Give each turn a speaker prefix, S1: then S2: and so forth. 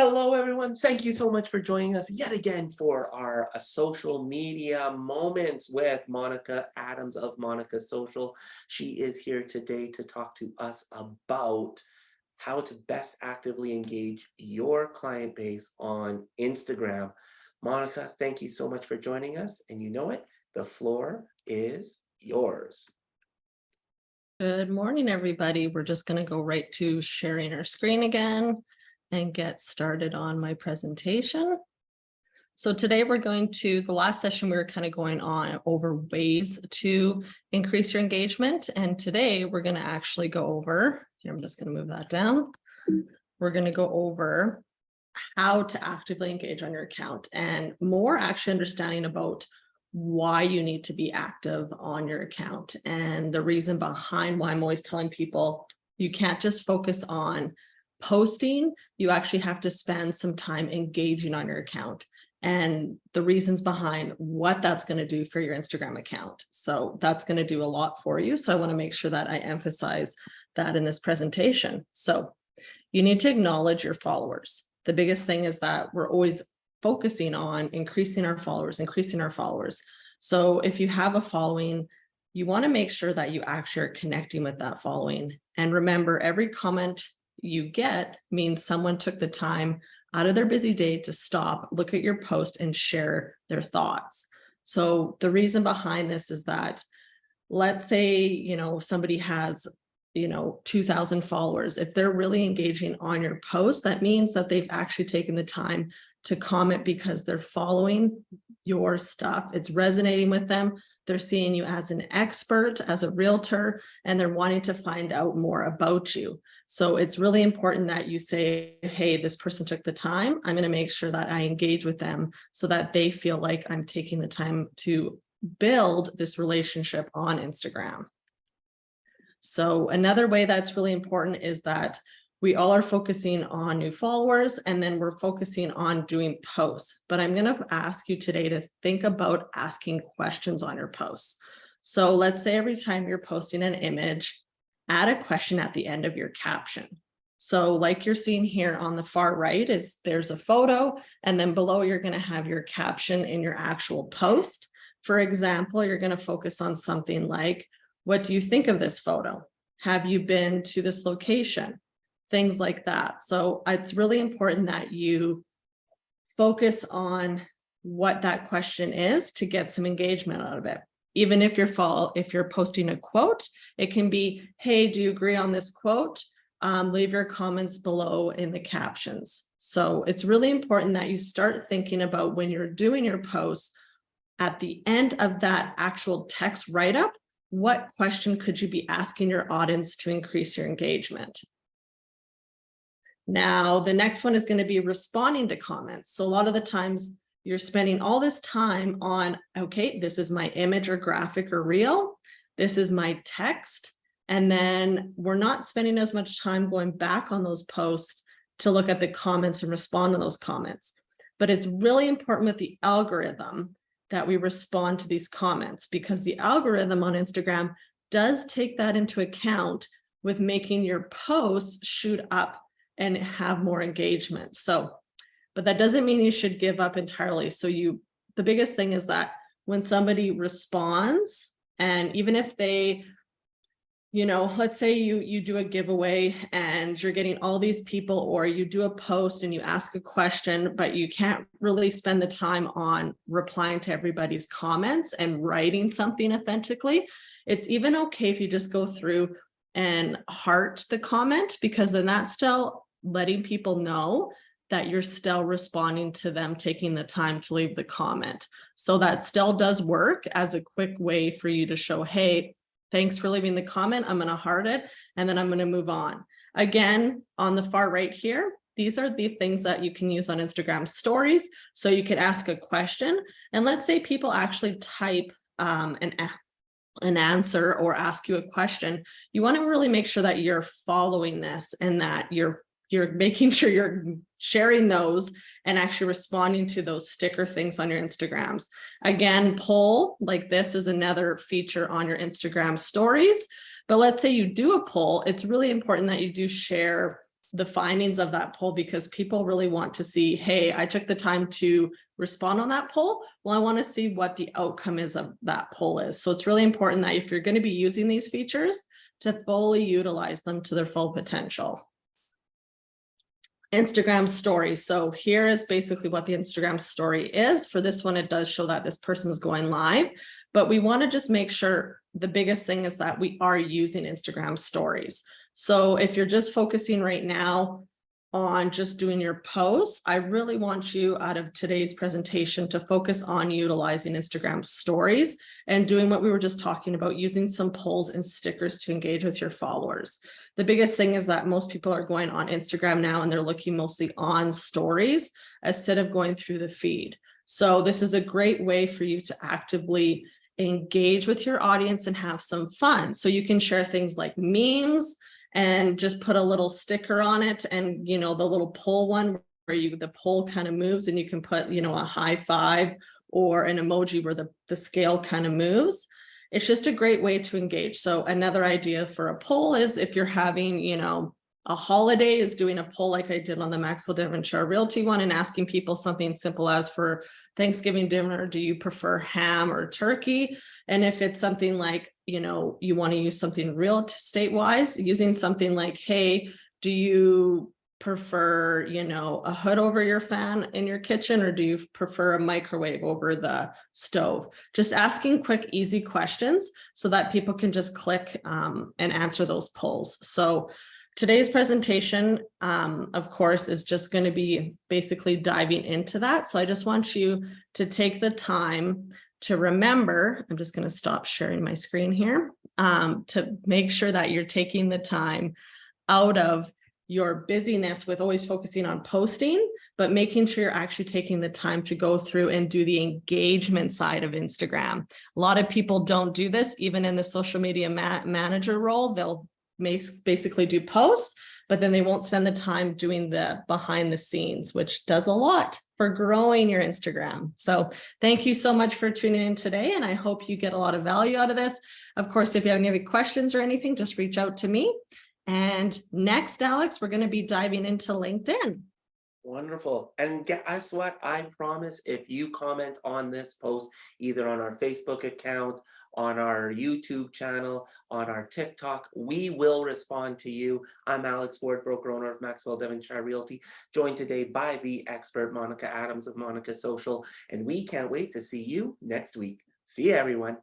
S1: Hello, everyone. Thank you so much for joining us yet again for our social media moments with Monica Adams of Monica Social. She is here today to talk to us about how to best actively engage your client base on Instagram. Monica, thank you so much for joining us. And you know it, the floor is yours.
S2: Good morning, everybody. We're just going to go right to sharing our screen again and get started on my presentation. So today we're going to, the last session we were kind of going on over ways to increase your engagement. And today we're going to actually go over, here I'm just going to move that down. We're going to go over how to actively engage on your account and more actually understanding about why you need to be active on your account and the reason behind why I'm always telling people you can't just focus on posting, you actually have to spend some time engaging on your account and the reasons behind what that's going to do for your Instagram account. So that's going to do a lot for you. So I want to make sure that I emphasize that in this presentation. So you need to acknowledge your followers. The biggest thing is that we're always focusing on increasing our followers. So if you have a following, you want to make sure that you actually are connecting with that following. And remember, every comment you get means someone took the time out of their busy day to stop, look at your post and share their thoughts. So the reason behind this is that, let's say, somebody has 2,000 followers. If they're really engaging on your post, that means that they've actually taken the time to comment because they're following your stuff. It's resonating with them. They're seeing you as an expert, as a realtor, and they're wanting to find out more about you. So it's really important that you say, hey, this person took the time. I'm going to make sure that I engage with them so that they feel like I'm taking the time to build this relationship on Instagram. So another way that's really important is that we all are focusing on new followers and then we're focusing on doing posts. But I'm going to ask you today to think about asking questions on your posts. So let's say every time you're posting an image, add a question at the end of your caption. So like you're seeing here on the far right is there's a photo and then below you're going to have your caption in your actual post. For example, you're going to focus on something like, what do you think of this photo? Have you been to this location? Things like that. So it's really important that you focus on what that question is to get some engagement out of it. Even if you're posting a quote, it can be, hey, do you agree on this quote? Leave your comments below in the captions. So it's really important that you start thinking about when you're doing your posts, at the end of that actual text write-up, what question could you be asking your audience to increase your engagement? Now, the next one is going to be responding to comments. So a lot of the times you're spending all this time on, okay, this is my image or graphic or reel. This is my text. And then we're not spending as much time going back on those posts to look at the comments and respond to those comments. But it's really important with the algorithm that we respond to these comments because the algorithm on Instagram does take that into account with making your posts shoot up and have more engagement. So, but that doesn't mean you should give up entirely. So the biggest thing is that when somebody responds, and even if they, let's say you do a giveaway and you're getting all these people, or you do a post and you ask a question, but you can't really spend the time on replying to everybody's comments and writing something authentically, it's even okay if you just go through and heart the comment, because then that's still letting people know that you're still responding to them taking the time to leave the comment. So that still does work as a quick way for you to show, hey, thanks for leaving the comment. I'm going to heart it, and then I'm going to move on. Again, on the far right here, these are the things that you can use on Instagram stories. So you could ask a question, and let's say people actually type an answer or ask you a question. You want to really make sure that you're following this and that you're making sure you're sharing those and actually responding to those sticker things on your Instagrams. Again, poll like this is another feature on your Instagram stories. But let's say you do a poll, it's really important that you do share the findings of that poll, because people really want to see, hey, I took the time to respond on that poll. Well, I want to see what the outcome is of that poll is. So it's really important that if you're going to be using these features, to fully utilize them to their full potential. Instagram story. So here is basically what the Instagram story is. For this one, it does show that this person is going live, but we want to just make sure the biggest thing is that we are using Instagram stories. So if you're just focusing right now on just doing your posts, I really want you out of today's presentation to focus on utilizing Instagram stories and doing what we were just talking about, using some polls and stickers to engage with your followers. The biggest thing is that most people are going on Instagram now and they're looking mostly on stories instead of going through the feed. So this is a great way for you to actively engage with your audience and have some fun. So you can share things like memes and just put a little sticker on it, and the little poll one where the poll kind of moves and you can put a high five or an emoji where the scale kind of moves. It's just a great way to engage. So another idea for a poll is if you're having a holiday, is doing a poll like I did on the Maxwell Devonshire Realty one and asking people something simple as, for Thanksgiving dinner, do you prefer ham or turkey? And if it's something like, you want to use something real estate wise, using something like, hey, do you prefer, a hood over your fan in your kitchen, or do you prefer a microwave over the stove? Just asking quick, easy questions so that people can just click and answer those polls. So today's presentation, of course, is just going to be basically diving into that. So I just want you to take the time to remember, I'm just going to stop sharing my screen here, to make sure that you're taking the time out of your busyness with always focusing on posting, but making sure you're actually taking the time to go through and do the engagement side of Instagram. A lot of people don't do this, even in the social media manager role. They'll basically do posts, but then they won't spend the time doing the behind the scenes, which does a lot for growing your Instagram. So thank you so much for tuning in today, and I hope you get a lot of value out of this. Of course, if you have any questions or anything, just reach out to me. And next, Alex, we're going to be diving into LinkedIn.
S1: Wonderful. And guess what? I promise if you comment on this post, either on our Facebook account, on our YouTube channel, on our TikTok, we will respond to you. I'm Alex Ward, broker owner of Maxwell Devonshire Realty, joined today by the expert Monica Adams of Monica Social, and we can't wait to see you next week. See you, everyone.